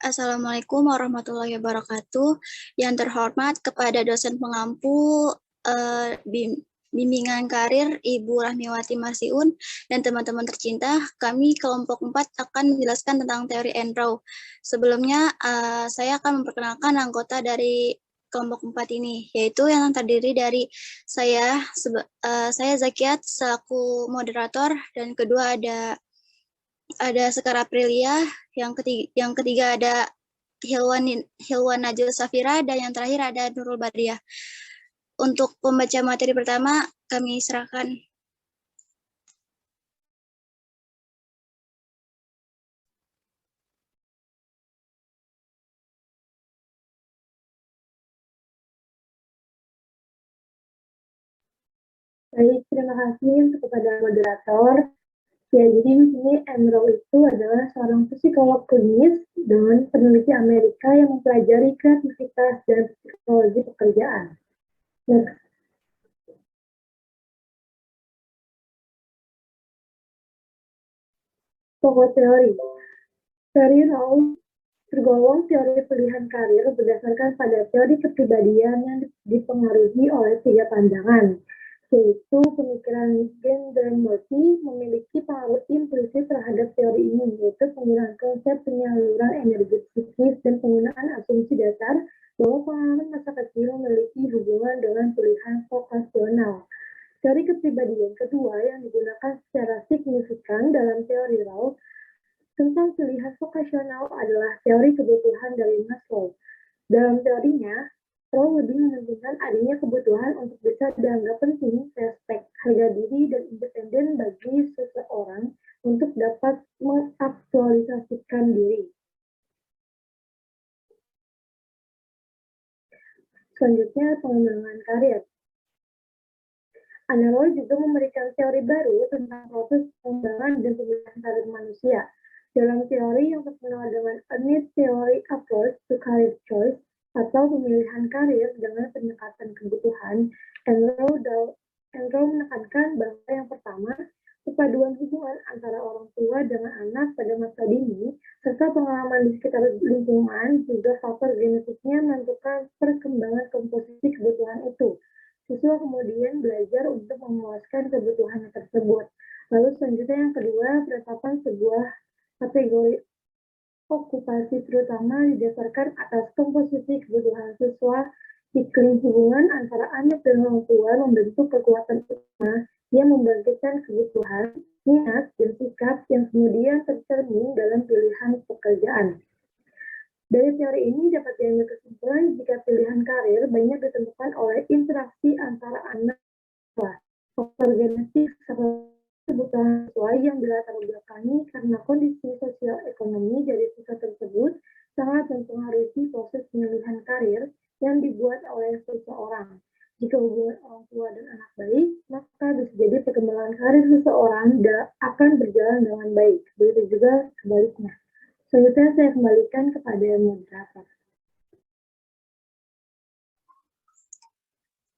Assalamualaikum warahmatullahi wabarakatuh. Yang terhormat kepada dosen pengampu bimbingan karir Ibu Rahmiwati Marsiun dan teman-teman tercinta, kami kelompok 4 akan menjelaskan tentang teori Enroe. Sebelumnya, saya akan memperkenalkan anggota dari kelompok 4 ini, yaitu yang terdiri dari saya Zakiat selaku moderator, dan kedua ada Sekar Aprilia, yang ketiga ada Hilwan Najil Safira, dan yang terakhir ada Nurul Badriah. Untuk pembaca materi pertama, kami serahkan. Baik, terima kasih kepada moderator. Ya, jadi di sini Enroe itu adalah seorang psikolog klinis dengan peneliti Amerika yang mempelajari kreativitas dan psikologi pekerjaan. Next. Pokok teori. Teori Enroe tergolong teori pilihan karir berdasarkan pada teori kepribadian yang dipengaruhi oleh 3 pandangan, yaitu pemikiran Gensler-Murphy memiliki pengaruh implisit terhadap teori ini, yaitu penggunaan konsep penyaluran energi psikis dan penggunaan asumsi dasar bahwa pengalaman masa kecil memiliki hubungan dengan pilihan vokasional. Teori kepribadian kedua yang digunakan secara signifikan dalam teori Rowe tentang pilihan vokasional adalah teori kebutuhan dari Maslow. Dalam teorinya, Rowe lebih mementingkan adanya kebutuhan untuk bisa dianggap penting, respek, harga diri, dan independen bagi seseorang untuk dapat mengaktualisasikan diri. Selanjutnya, pengembangan karir. Rowe juga memberikan teori baru tentang proses pengembangan dan pemilihan karir manusia. Dalam teori yang terkenal dengan A Need Theory Approach to Career Choice atau pemilihan karir dengan pendekatan kebutuhan, Enroe menekankan bahwa yang pertama, kepaduan hubungan antara orang tua dengan anak pada masa dini, serta pengalaman di sekitar lingkungan, juga faktor genetiknya menentukan perkembangan komposisi kebutuhan itu. Siswa kemudian belajar untuk memuaskan kebutuhan tersebut. Lalu selanjutnya yang kedua, penetapan sebuah kategori okupasi terutama didasarkan atas komposisi kebutuhan siswa. Iklim hubungan antara anak dan orang tua membentuk kekuatan utama yang membangkitkan kebutuhan, minat, dan sikap yang kemudian tercermin dalam pilihan pekerjaan. Dari teori ini dapat diambil kesimpulan jika pilihan karir banyak ditentukan oleh interaksi antara anak dan tua. Faktor genetik kebutuhan sesuai yang dilatar belakangi karena kondisi sosial ekonomi dari siswa tersebut sangat mempengaruhi proses pemilihan karir yang dibuat oleh seseorang. Jika hubungan orang tua dan anak baik, maka bisa jadi perkembangan karir seseorang akan berjalan dengan baik. Begitu juga sebaliknya. Selanjutnya saya kembalikan kepada moderator.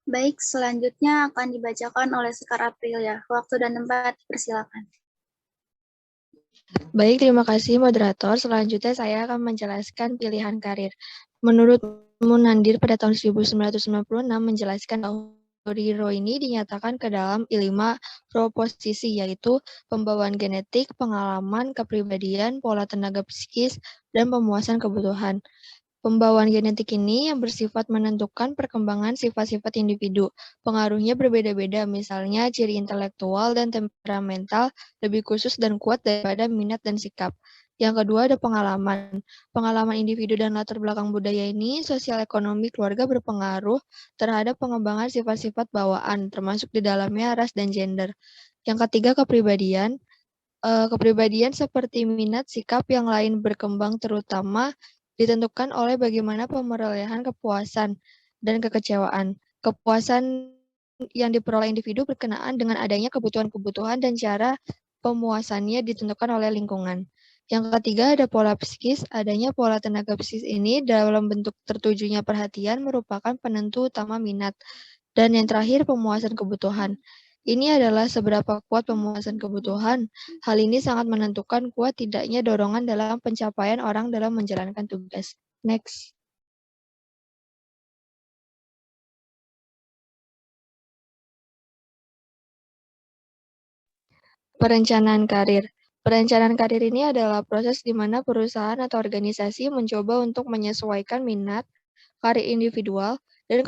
Baik, selanjutnya akan dibacakan oleh Sekar Aprilia. Waktu dan tempat, persilakan. Baik, terima kasih moderator. Selanjutnya saya akan menjelaskan pilihan karir. Menurut Munandir pada tahun 1996 menjelaskan bahwa teori Rowe ini dinyatakan ke dalam 5 proposisi, yaitu pembawaan genetik, pengalaman, kepribadian, pola tenaga psikis, dan pemuasan kebutuhan. Pembawaan genetik ini yang bersifat menentukan perkembangan sifat-sifat individu. Pengaruhnya berbeda-beda, misalnya ciri intelektual dan temperamental lebih khusus dan kuat daripada minat dan sikap. Yang kedua ada pengalaman. Pengalaman individu dan latar belakang budaya ini, sosial ekonomi keluarga berpengaruh terhadap pengembangan sifat-sifat bawaan, termasuk di dalamnya ras dan gender. Yang ketiga kepribadian. Kepribadian seperti minat, sikap yang lain berkembang terutama ditentukan oleh bagaimana pemerolehan kepuasan dan kekecewaan. Kepuasan yang diperoleh individu berkenaan dengan adanya kebutuhan-kebutuhan dan cara pemuasannya ditentukan oleh lingkungan. Yang ketiga ada pola psikis. Adanya pola tenaga psikis ini dalam bentuk tertujunya perhatian merupakan penentu utama minat. Dan yang terakhir pemuasan kebutuhan. Ini adalah seberapa kuat pemuasan kebutuhan. Hal ini sangat menentukan kuat tidaknya dorongan dalam pencapaian orang dalam menjalankan tugas. Next. Perencanaan karir. Perencanaan karir ini adalah proses di mana perusahaan atau organisasi mencoba untuk menyesuaikan minat, karir individual, dan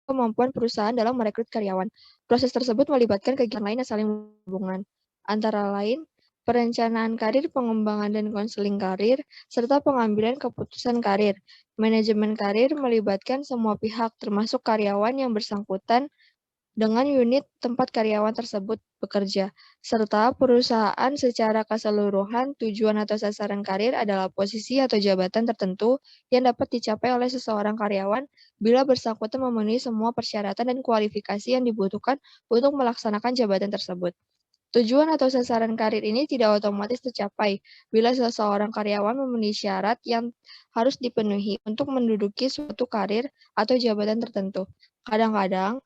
kemampuan perusahaan dalam merekrut karyawan. Proses tersebut melibatkan kegiatan lain yang saling berhubungan, antara lain perencanaan karir, pengembangan dan konseling karir, serta pengambilan keputusan karir. Manajemen karir melibatkan semua pihak, termasuk karyawan yang bersangkutan dengan unit tempat karyawan tersebut bekerja, serta perusahaan secara keseluruhan. Tujuan atau sasaran karir adalah posisi atau jabatan tertentu yang dapat dicapai oleh seseorang karyawan bila bersangkutan memenuhi semua persyaratan dan kualifikasi yang dibutuhkan untuk melaksanakan jabatan tersebut. Tujuan atau sasaran karir ini tidak otomatis tercapai bila seseorang karyawan memenuhi syarat yang harus dipenuhi untuk menduduki suatu karir atau jabatan tertentu. Kadang-kadang,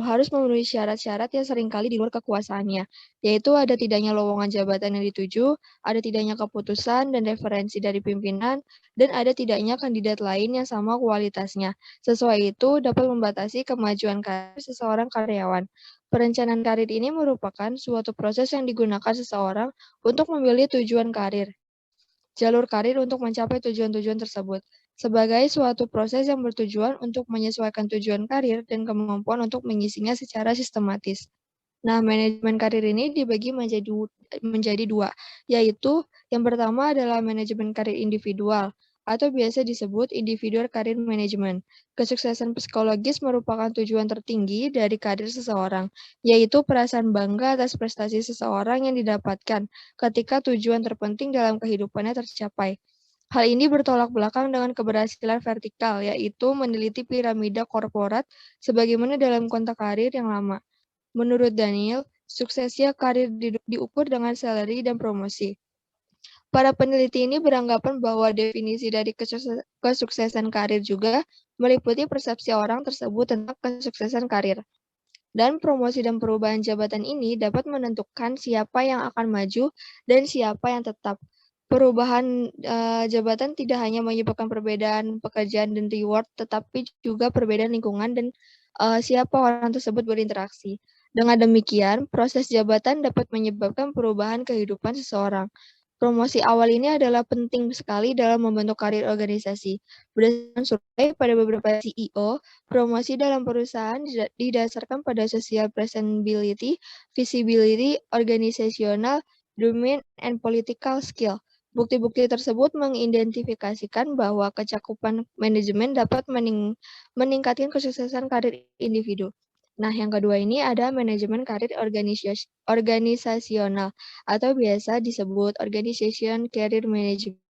harus memenuhi syarat-syarat yang seringkali di luar kekuasaannya, yaitu ada tidaknya lowongan jabatan yang dituju, ada tidaknya keputusan dan referensi dari pimpinan, dan ada tidaknya kandidat lain yang sama kualitasnya. Sesuai itu dapat membatasi kemajuan karir seseorang karyawan. Perencanaan karir ini merupakan suatu proses yang digunakan seseorang untuk memilih tujuan karir, jalur karir untuk mencapai tujuan-tujuan tersebut, sebagai suatu proses yang bertujuan untuk menyesuaikan tujuan karir dan kemampuan untuk mengisinya secara sistematis. Nah, manajemen karir ini dibagi menjadi dua, yaitu yang pertama adalah manajemen karir individual, atau biasa disebut individual career management. Kesuksesan psikologis merupakan tujuan tertinggi dari karir seseorang, yaitu perasaan bangga atas prestasi seseorang yang didapatkan ketika tujuan terpenting dalam kehidupannya tercapai. Hal ini bertolak belakang dengan keberhasilan vertikal, yaitu meneliti piramida korporat sebagaimana dalam kontak karir yang lama. Menurut Daniel, suksesnya karir diukur dengan salary dan promosi. Para peneliti ini beranggapan bahwa definisi dari kesuksesan karir juga meliputi persepsi orang tersebut tentang kesuksesan karir. Dan promosi dan perubahan jabatan ini dapat menentukan siapa yang akan maju dan siapa yang tetap. Perubahan jabatan tidak hanya menyebabkan perbedaan pekerjaan dan reward, tetapi juga perbedaan lingkungan dan siapa orang tersebut berinteraksi. Dengan demikian, proses jabatan dapat menyebabkan perubahan kehidupan seseorang. Promosi awal ini adalah penting sekali dalam membentuk karir organisasi. Berdasarkan survei pada beberapa CEO, promosi dalam perusahaan didasarkan pada social presentability, visibility, organizational, domain, and political skill. Bukti-bukti tersebut mengidentifikasikan bahwa kecakupan manajemen dapat meningkatkan kesuksesan karir individu. Nah, yang kedua ini ada manajemen karir organisasional atau biasa disebut Organization Career Management.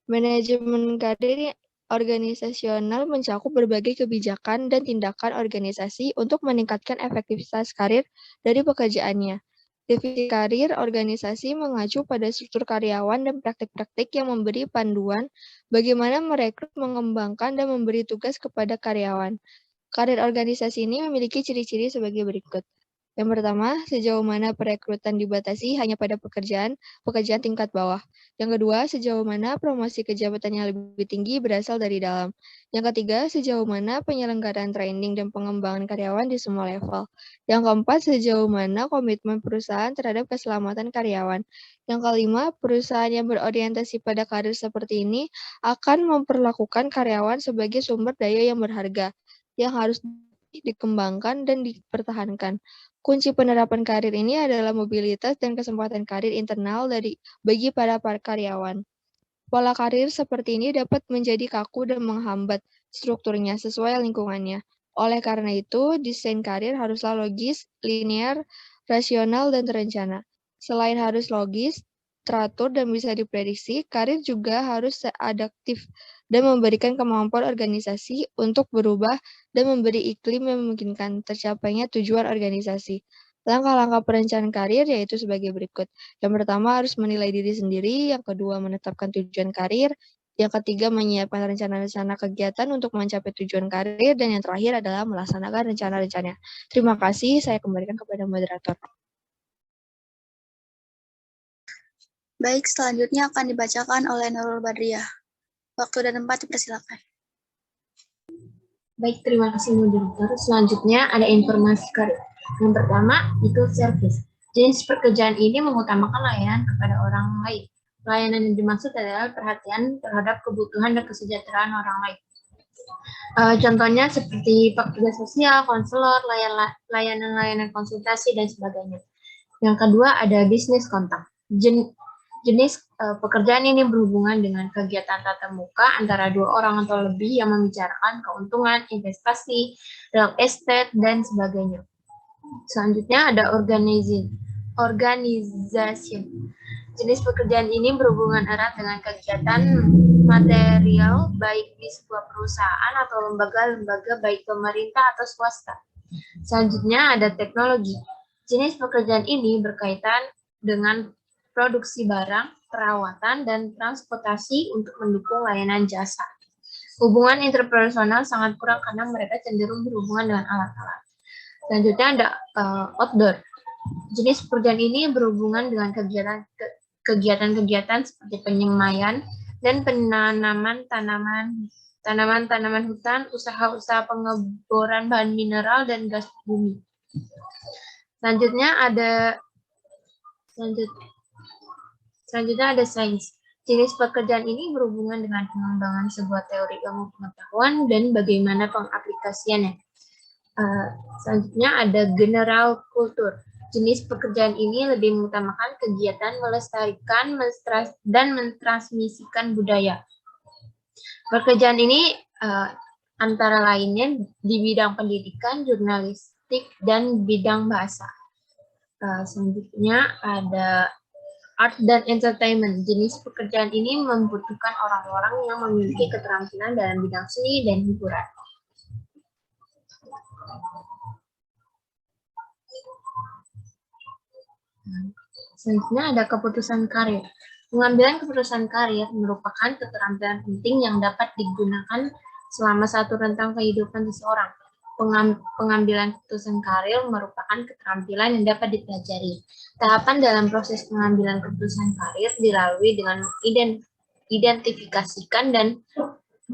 Manajemen karir organisasional mencakup berbagai kebijakan dan tindakan organisasi untuk meningkatkan efektivitas karir dari pekerjaannya. Definisi karir organisasi mengacu pada struktur karyawan dan praktik-praktik yang memberi panduan bagaimana merekrut, mengembangkan, dan memberi tugas kepada karyawan. Karir organisasi ini memiliki ciri-ciri sebagai berikut. Yang pertama, sejauh mana perekrutan dibatasi hanya pada pekerjaan tingkat bawah. Yang kedua, sejauh mana promosi ke jabatan yang lebih tinggi berasal dari dalam. Yang ketiga, sejauh mana penyelenggaraan training dan pengembangan karyawan di semua level. Yang keempat, sejauh mana komitmen perusahaan terhadap keselamatan karyawan. Yang kelima, perusahaan yang berorientasi pada karir seperti ini akan memperlakukan karyawan sebagai sumber daya yang berharga, yang harus dikembangkan dan dipertahankan. Kunci penerapan karir ini adalah mobilitas dan kesempatan karir internal bagi para karyawan. Pola karir seperti ini dapat menjadi kaku dan menghambat strukturnya sesuai lingkungannya. Oleh karena itu, desain karir haruslah logis, linear, rasional, dan terencana. Selain harus logis, teratur, dan bisa diprediksi, karir juga harus adaptif dan memberikan kemampuan organisasi untuk berubah dan memberi iklim yang memungkinkan tercapainya tujuan organisasi. Langkah-langkah perencanaan karir yaitu sebagai berikut. Yang pertama harus menilai diri sendiri, yang kedua menetapkan tujuan karir, Yang ketiga, menyiapkan rencana-rencana kegiatan untuk mencapai tujuan karir. Dan yang terakhir adalah melaksanakan rencana-rencananya. Terima kasih, saya kembalikan kepada moderator. Baik, selanjutnya akan dibacakan oleh Nurul Badriah. Waktu dan tempat dipersilakan. Baik, terima kasih moderator. Selanjutnya ada informasi karir. Yang pertama itu service. Jenis pekerjaan ini mengutamakan layanan kepada orang lain. Layanan yang dimaksud adalah perhatian terhadap kebutuhan dan kesejahteraan orang lain. Contohnya seperti pekerja sosial, konselor, layanan-layanan konsultasi, dan sebagainya. Yang kedua ada bisnis kontak. Jenis pekerjaan ini berhubungan dengan kegiatan tatap muka antara dua orang atau lebih yang membicarakan keuntungan, investasi, real estate, dan sebagainya. Selanjutnya ada organization. Jenis pekerjaan ini berhubungan erat dengan kegiatan material baik di sebuah perusahaan atau lembaga-lembaga baik pemerintah atau swasta. Selanjutnya ada teknologi. Jenis pekerjaan ini berkaitan dengan produksi barang, perawatan, dan transportasi untuk mendukung layanan jasa. Hubungan interpersonal sangat kurang karena mereka cenderung berhubungan dengan alat-alat. Selanjutnya ada outdoor. Jenis pekerjaan ini berhubungan dengan kegiatan-kegiatan seperti penyemaian dan penanaman tanaman hutan, usaha-usaha pengeboran bahan mineral dan gas bumi. Selanjutnya ada sains. Jenis pekerjaan ini berhubungan dengan pengembangan sebuah teori ilmu pengetahuan dan bagaimana pengaplikasiannya. Selanjutnya ada general culture. Jenis pekerjaan ini lebih mengutamakan kegiatan melestarikan dan mentransmisikan budaya. Pekerjaan ini antara lainnya di bidang pendidikan, jurnalistik, dan bidang bahasa. Selanjutnya ada art dan entertainment. Jenis pekerjaan ini membutuhkan orang-orang yang memiliki keterampilan dalam bidang seni dan hiburan. Selanjutnya ada keputusan karir. Pengambilan keputusan karir merupakan keterampilan penting yang dapat digunakan selama satu rentang kehidupan seseorang. Pengambilan keputusan karir merupakan keterampilan yang dapat dipelajari. Tahapan dalam proses pengambilan keputusan karir dilalui dengan identifikasikan dan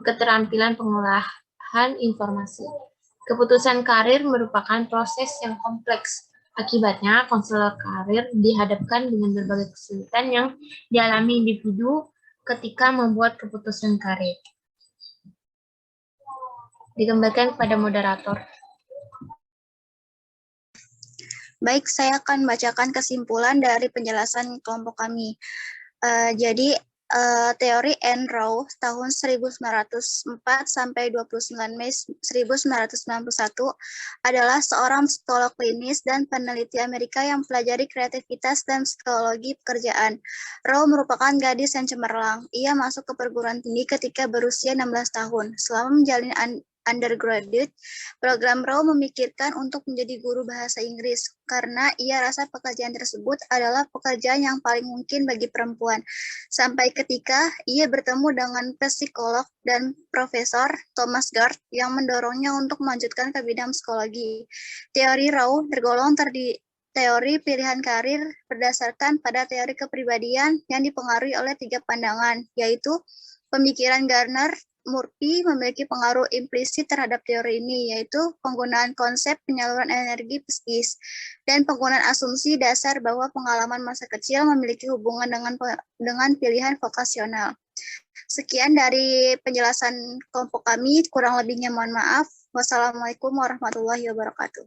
keterampilan pengolahan informasi. Keputusan karir merupakan proses yang kompleks. Akibatnya, konselor karir dihadapkan dengan berbagai kesulitan yang dialami individu ketika membuat keputusan karir. Dikembalikan kepada moderator. Baik, saya akan membacakan kesimpulan dari penjelasan kelompok kami. Jadi, teori Enroe tahun 1904 sampai 29 Mei 1991 adalah seorang psikolog klinis dan peneliti Amerika yang mempelajari kreativitas dan psikologi pekerjaan. Rowe merupakan gadis yang cemerlang. Ia masuk ke perguruan tinggi ketika berusia 16 tahun. Selama menjalani undergraduate, program Rowe memikirkan untuk menjadi guru bahasa Inggris karena ia rasa pekerjaan tersebut adalah pekerjaan yang paling mungkin bagi perempuan. Sampai ketika ia bertemu dengan psikolog dan Profesor Thomas Garth yang mendorongnya untuk melanjutkan ke bidang psikologi. Teori Rowe tergolong teori pilihan karir berdasarkan pada teori kepribadian yang dipengaruhi oleh 3 pandangan, yaitu pemikiran Gardner Murphy memiliki pengaruh implisit terhadap teori ini, yaitu penggunaan konsep penyaluran energi psikis dan penggunaan asumsi dasar bahwa pengalaman masa kecil memiliki hubungan dengan pilihan vokasional. Sekian dari penjelasan kelompok kami, kurang lebihnya mohon maaf. Wassalamualaikum warahmatullahi wabarakatuh.